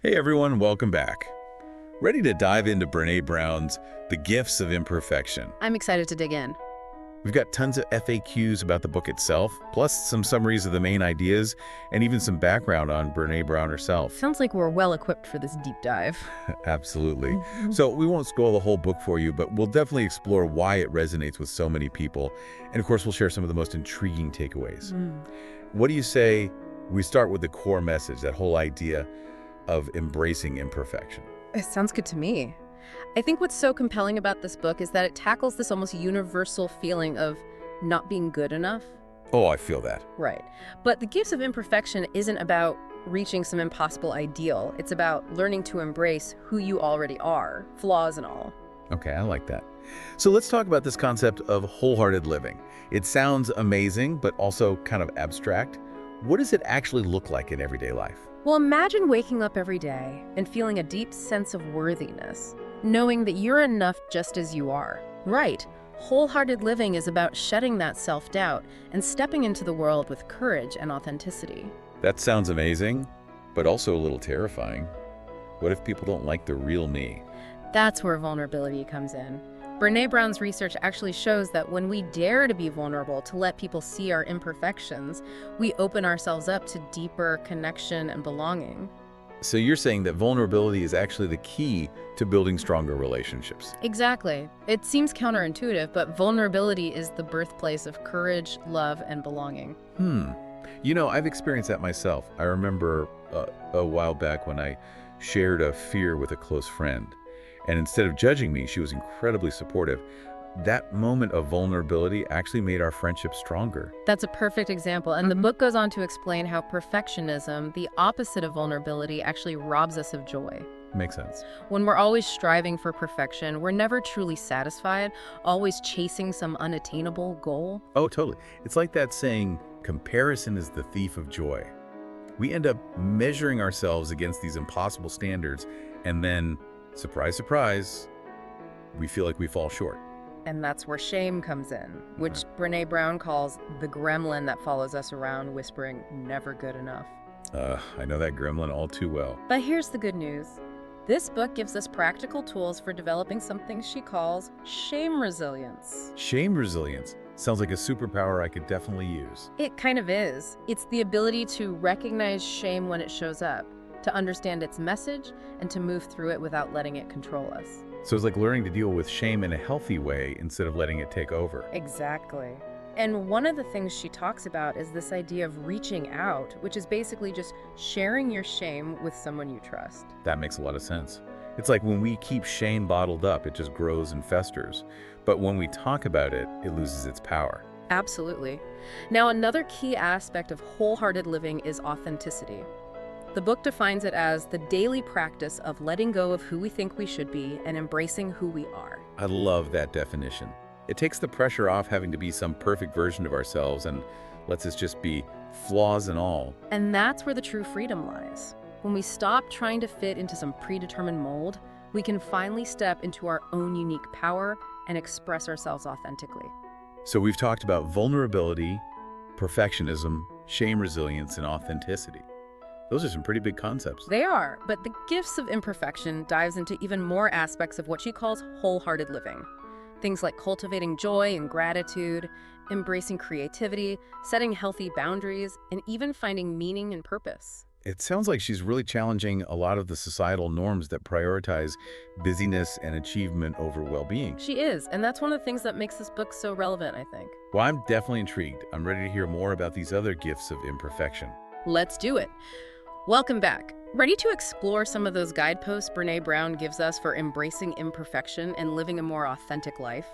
Hey everyone, welcome back. Ready to dive into Brené Brown's The Gifts of Imperfection. I'm excited to dig in. We've got tons of FAQs about the book itself, plus some summaries of the main ideas, and even some background on Brené Brown herself. Sounds like we're well equipped for this deep dive. Absolutely. So we won't spoil the whole book for you, but we'll definitely explore why it resonates with so many people. And of course, we'll share some of the most intriguing takeaways. What do you say we start with the core message, that whole idea of embracing imperfection? It sounds good to me. I think what's so compelling about this book is that it tackles this almost universal feeling of not being good enough. Oh, I feel that. Right. But the gifts of imperfection isn't about reaching some impossible ideal. It's about learning to embrace who you already are, flaws and all. Okay, I like that. So let's talk about this concept of wholehearted living. It sounds amazing, but also kind of abstract. What does it actually look like in everyday life? Well, imagine waking up every day and feeling a deep sense of worthiness, knowing that you're enough just as you are. Right. Wholehearted living is about shedding that self-doubt and stepping into the world with courage and authenticity. That sounds amazing, but also a little terrifying. What if people don't like the real me? That's where vulnerability comes in. Brené Brown's research actually shows that when we dare to be vulnerable, to let people see our imperfections, we open ourselves up to deeper connection and belonging. So you're saying that vulnerability is actually the key to building stronger relationships. Exactly. It seems counterintuitive, but vulnerability is the birthplace of courage, love, and belonging. You know, I've experienced that myself. I remember a while back when I shared a fear with a close friend. And instead of judging me, she was incredibly supportive. That moment of vulnerability actually made our friendship stronger. That's a perfect example, and the book goes on to explain how perfectionism, the opposite of vulnerability, actually robs us of joy. Makes sense. When we're always striving for perfection, we're never truly satisfied, always chasing some unattainable goal. Oh, totally. It's like that saying, comparison is the thief of joy. We end up measuring ourselves against these impossible standards, and then, surprise, surprise, we feel like we fall short. And that's where shame comes in, which Brené Brown calls the gremlin that follows us around whispering, never good enough. I know that gremlin all too well. But here's the good news. This book gives us practical tools for developing something she calls shame resilience. Shame resilience sounds like a superpower I could definitely use. It kind of is. It's the ability to recognize shame when it shows up, to understand its message, and to move through it without letting it control us. So it's like learning to deal with shame in a healthy way instead of letting it take over. Exactly. And one of the things she talks about is this idea of reaching out, which is basically just sharing your shame with someone you trust. That makes a lot of sense. It's like when we keep shame bottled up, it just grows and festers. But when we talk about it, it loses its power. Absolutely. Now, another key aspect of wholehearted living is authenticity. The book defines it as the daily practice of letting go of who we think we should be and embracing who we are. I love that definition. It takes the pressure off having to be some perfect version of ourselves and lets us just be, flaws and all. And that's where the true freedom lies. When we stop trying to fit into some predetermined mold, we can finally step into our own unique power and express ourselves authentically. So we've talked about vulnerability, perfectionism, shame resilience, and authenticity. Those are some pretty big concepts. They are, but the gifts of imperfection dives into even more aspects of what she calls wholehearted living. Things like cultivating joy and gratitude, embracing creativity, setting healthy boundaries, and even finding meaning and purpose. It sounds like she's really challenging a lot of the societal norms that prioritize busyness and achievement over well-being. She is, and that's one of the things that makes this book so relevant, I think. Well, I'm definitely intrigued. I'm ready to hear more about these other gifts of imperfection. Let's do it. Welcome back. Ready to explore some of those guideposts Brené Brown gives us for embracing imperfection and living a more authentic life?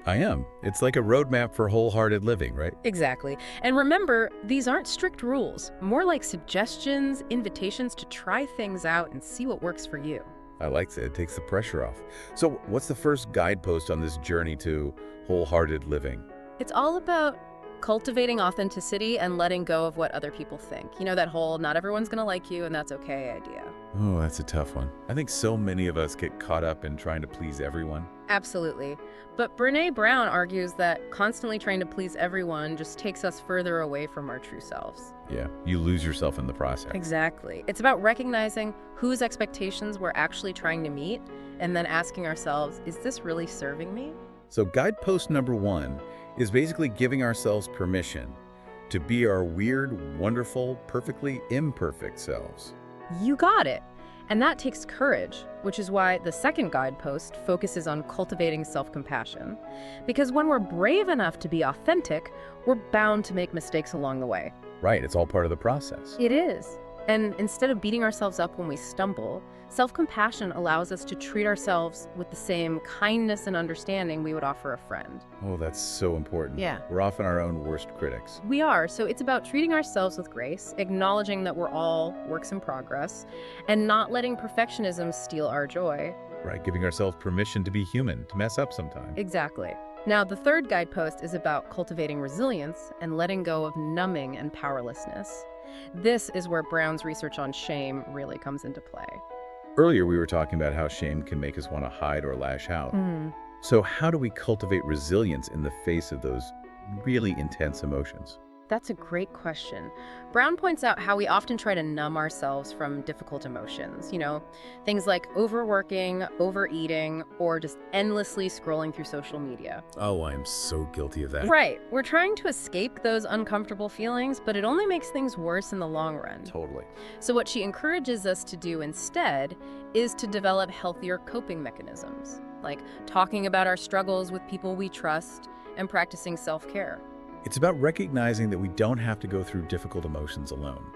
I am. It's like a roadmap for wholehearted living, right? Exactly. And remember, these aren't strict rules, more like suggestions, invitations to try things out and see what works for you. I like that. It takes the pressure off. So what's the first guidepost on this journey to wholehearted living? It's all about cultivating authenticity and letting go of what other people think. You know, that whole not everyone's gonna like you and that's okay idea. Oh, that's a tough one. I think so many of us get caught up in trying to please everyone. Absolutely. But Brené Brown argues that constantly trying to please everyone just takes us further away from our true selves. Yeah, you lose yourself in the process. Exactly. It's about recognizing whose expectations we're actually trying to meet and then asking ourselves, is this really serving me? So guidepost number 1 is basically giving ourselves permission to be our weird, wonderful, perfectly imperfect selves. You got it. And that takes courage, which is why the second guidepost focuses on cultivating self-compassion. Because when we're brave enough to be authentic, we're bound to make mistakes along the way. Right, it's all part of the process. It is. And instead of beating ourselves up when we stumble, self-compassion allows us to treat ourselves with the same kindness and understanding we would offer a friend. Oh, that's so important. Yeah. We're often our own worst critics. We are. So it's about treating ourselves with grace, acknowledging that we're all works in progress, and not letting perfectionism steal our joy. Right, giving ourselves permission to be human, to mess up sometime. Exactly. Now, the third guidepost is about cultivating resilience and letting go of numbing and powerlessness. This is where Brown's research on shame really comes into play. Earlier, we were talking about how shame can make us want to hide or lash out. So how do we cultivate resilience in the face of those really intense emotions? That's a great question. Brown points out how we often try to numb ourselves from difficult emotions. Things like overworking, overeating, or just endlessly scrolling through social media. Oh, I'm so guilty of that. Right. We're trying to escape those uncomfortable feelings, but it only makes things worse in the long run. Totally. So what she encourages us to do instead is to develop healthier coping mechanisms, like talking about our struggles with people we trust and practicing self-care. It's about recognizing that we don't have to go through difficult emotions alone,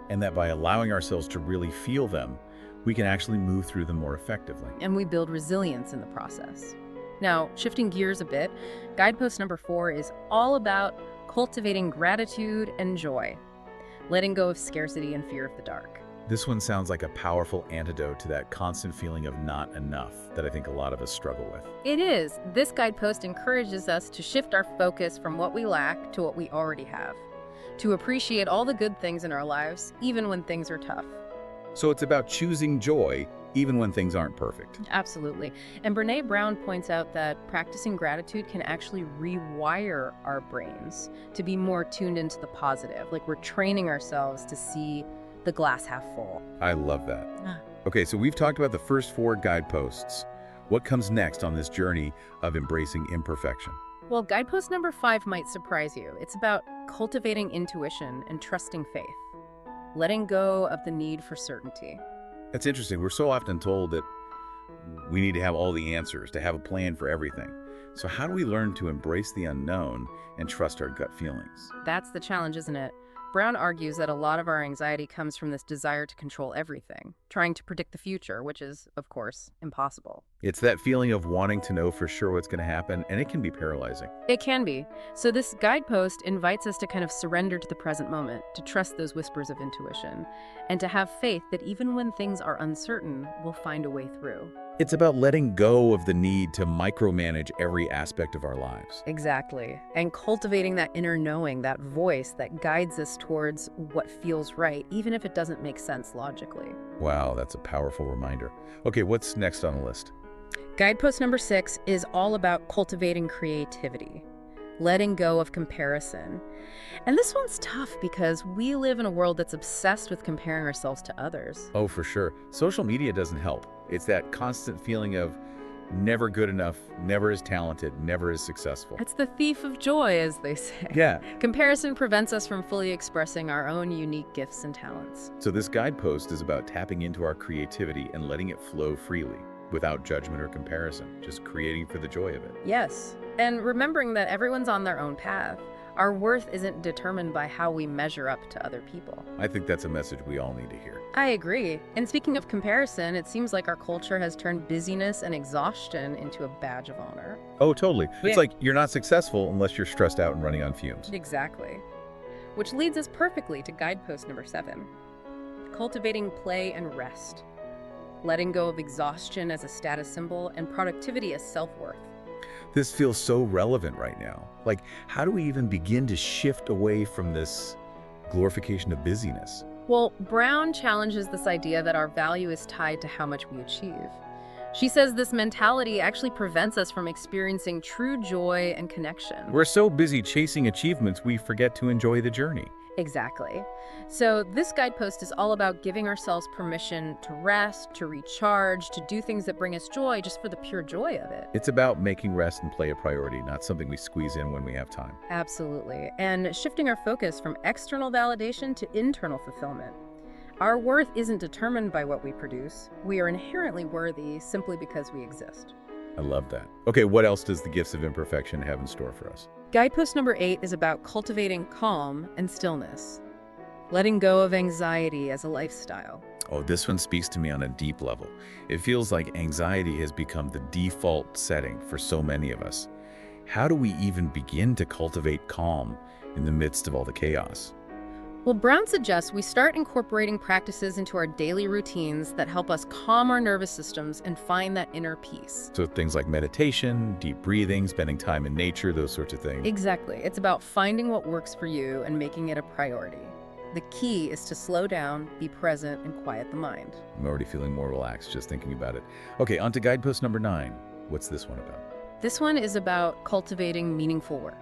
and that by allowing ourselves to really feel them, we can actually move through them more effectively. And we build resilience in the process. Now, shifting gears a bit, guidepost number 4 is all about cultivating gratitude and joy, letting go of scarcity and fear of the dark. This one sounds like a powerful antidote to that constant feeling of not enough that I think a lot of us struggle with. It is. This guidepost encourages us to shift our focus from what we lack to what we already have, to appreciate all the good things in our lives, even when things are tough. So it's about choosing joy even when things aren't perfect. Absolutely. And Brené Brown points out that practicing gratitude can actually rewire our brains to be more tuned into the positive, like we're training ourselves to see the glass half full. I love that. Okay, so we've talked about the first 4 guideposts. What comes next on this journey of embracing imperfection? Well, guidepost number 5 might surprise you. It's about cultivating intuition and trusting faith, letting go of the need for certainty. That's interesting. We're so often told that we need to have all the answers, to have a plan for everything. So how do we learn to embrace the unknown and trust our gut feelings? That's the challenge, isn't it? Brown argues that a lot of our anxiety comes from this desire to control everything, trying to predict the future, which is, of course, impossible. It's that feeling of wanting to know for sure what's going to happen, and it can be paralyzing. It can be. So this guidepost invites us to kind of surrender to the present moment, to trust those whispers of intuition, and to have faith that even when things are uncertain, we'll find a way through. It's about letting go of the need to micromanage every aspect of our lives. Exactly. And cultivating that inner knowing, that voice that guides us towards what feels right, even if it doesn't make sense logically. Wow, that's a powerful reminder. Okay, what's next on the list? Guidepost number 6 is all about cultivating creativity, letting go of comparison. And this one's tough because we live in a world that's obsessed with comparing ourselves to others. Oh, for sure. Social media doesn't help. It's that constant feeling of never good enough, never as talented, never as successful. It's the thief of joy, as they say. Yeah. Comparison prevents us from fully expressing our own unique gifts and talents. So this guidepost is about tapping into our creativity and letting it flow freely, without judgment or comparison, just creating for the joy of it. Yes, and remembering that everyone's on their own path. Our worth isn't determined by how we measure up to other people. I think that's a message we all need to hear. I agree. And speaking of comparison, it seems like our culture has turned busyness and exhaustion into a badge of honor. Oh, totally. Yeah. It's like you're not successful unless you're stressed out and running on fumes. Exactly. Which leads us perfectly to guidepost number 7, cultivating play and rest, letting go of exhaustion as a status symbol and productivity as self-worth. This feels so relevant right now. Like, how do we even begin to shift away from this glorification of busyness? Well, Brown challenges this idea that our value is tied to how much we achieve. She says this mentality actually prevents us from experiencing true joy and connection. We're so busy chasing achievements, we forget to enjoy the journey. Exactly. So this guidepost is all about giving ourselves permission to rest, to recharge, to do things that bring us joy just for the pure joy of it. It's about making rest and play a priority, not something we squeeze in when we have time. Absolutely. And shifting our focus from external validation to internal fulfillment. Our worth isn't determined by what we produce. We are inherently worthy simply because we exist. I love that. Okay, what else does the gifts of imperfection have in store for us? Guidepost number 8 is about cultivating calm and stillness, letting go of anxiety as a lifestyle. Oh, this one speaks to me on a deep level. It feels like anxiety has become the default setting for so many of us. How do we even begin to cultivate calm in the midst of all the chaos? Well, Brown suggests we start incorporating practices into our daily routines that help us calm our nervous systems and find that inner peace. So things like meditation, deep breathing, spending time in nature, those sorts of things. Exactly. It's about finding what works for you and making it a priority. The key is to slow down, be present, and quiet the mind. I'm already feeling more relaxed just thinking about it. Okay, on to guidepost number 9. What's this one about? This one is about cultivating meaningful work,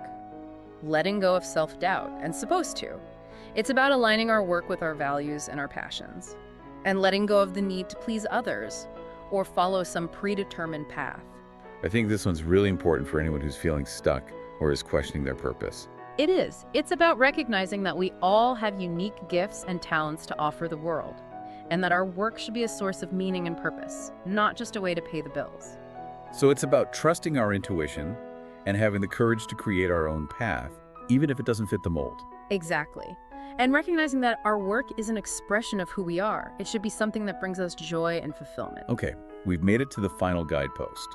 letting go of self-doubt, and supposed to. It's about aligning our work with our values and our passions, and letting go of the need to please others or follow some predetermined path. I think this one's really important for anyone who's feeling stuck or is questioning their purpose. It is. It's about recognizing that we all have unique gifts and talents to offer the world, and that our work should be a source of meaning and purpose, not just a way to pay the bills. So it's about trusting our intuition and having the courage to create our own path, even if it doesn't fit the mold. Exactly. And recognizing that our work is an expression of who we are. It should be something that brings us joy and fulfillment. Okay, we've made it to the final guidepost.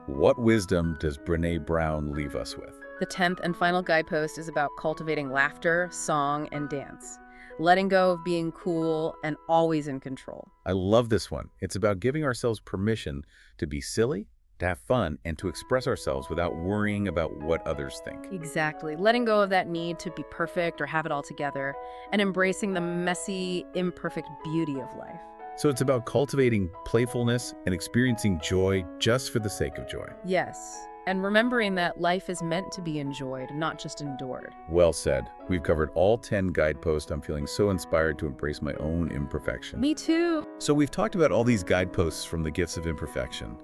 What wisdom does Brené Brown leave us with? The 10th and final guidepost is about cultivating laughter, song, and dance. Letting go of being cool and always in control. I love this one. It's about giving ourselves permission to be silly, to have fun, and to express ourselves without worrying about what others think. Exactly. Letting go of that need to be perfect or have it all together, and embracing the messy, imperfect beauty of life. So it's about cultivating playfulness and experiencing joy just for the sake of joy. Yes. And remembering that life is meant to be enjoyed, not just endured. Well said. We've covered all 10 guideposts. I'm feeling so inspired to embrace my own imperfection. Me too. So we've talked about all these guideposts from the gifts of imperfection.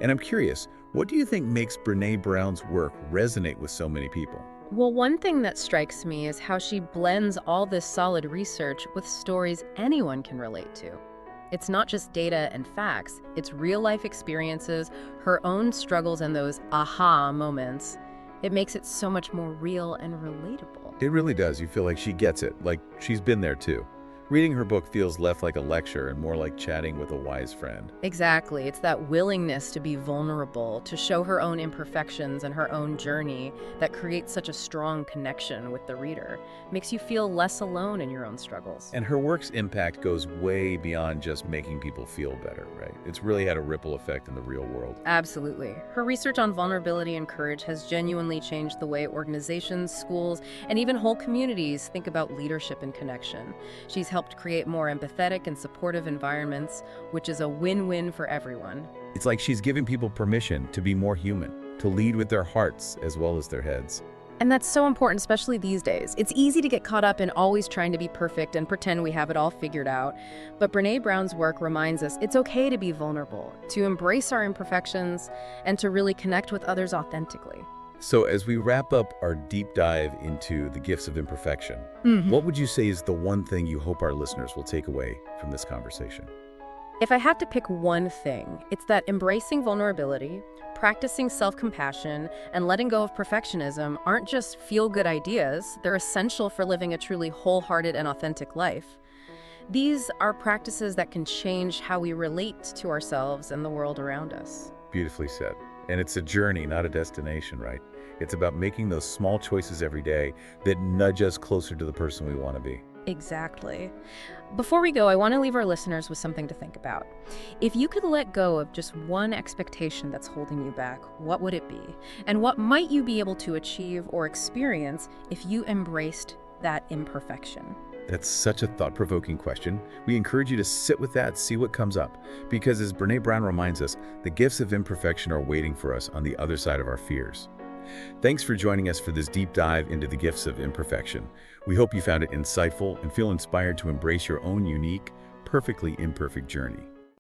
And I'm curious, what do you think makes Brené Brown's work resonate with so many people? Well, one thing that strikes me is how she blends all this solid research with stories anyone can relate to. It's not just data and facts, it's real-life experiences, her own struggles, and those aha moments. It makes it so much more real and relatable. It really does. You feel like she gets it, like she's been there too. Reading her book feels less like a lecture and more like chatting with a wise friend. Exactly. It's that willingness to be vulnerable, to show her own imperfections and her own journey that creates such a strong connection with the reader. Makes you feel less alone in your own struggles. And her work's impact goes way beyond just making people feel better, right? It's really had a ripple effect in the real world. Absolutely. Her research on vulnerability and courage has genuinely changed the way organizations, schools, and even whole communities think about leadership and connection. She's helped create more empathetic and supportive environments, which is a win-win for everyone. It's like she's giving people permission to be more human, to lead with their hearts as well as their heads. And that's so important, especially these days. It's easy to get caught up in always trying to be perfect and pretend we have it all figured out. But Brené Brown's work reminds us it's okay to be vulnerable, to embrace our imperfections, and to really connect with others authentically. So as we wrap up our deep dive into the gifts of imperfection, what would you say is the one thing you hope our listeners will take away from this conversation? If I had to pick one thing, it's that embracing vulnerability, practicing self-compassion, and letting go of perfectionism aren't just feel-good ideas. They're essential for living a truly wholehearted and authentic life. These are practices that can change how we relate to ourselves and the world around us. Beautifully said. And it's a journey, not a destination, right? It's about making those small choices every day that nudge us closer to the person we want to be. Exactly. Before we go, I want to leave our listeners with something to think about. If you could let go of just one expectation that's holding you back, what would it be? And what might you be able to achieve or experience if you embraced that imperfection? That's such a thought-provoking question. We encourage you to sit with that, see what comes up. Because as Brené Brown reminds us, the gifts of imperfection are waiting for us on the other side of our fears. Thanks for joining us for this deep dive into the gifts of imperfection. We hope you found it insightful and feel inspired to embrace your own unique, perfectly imperfect journey.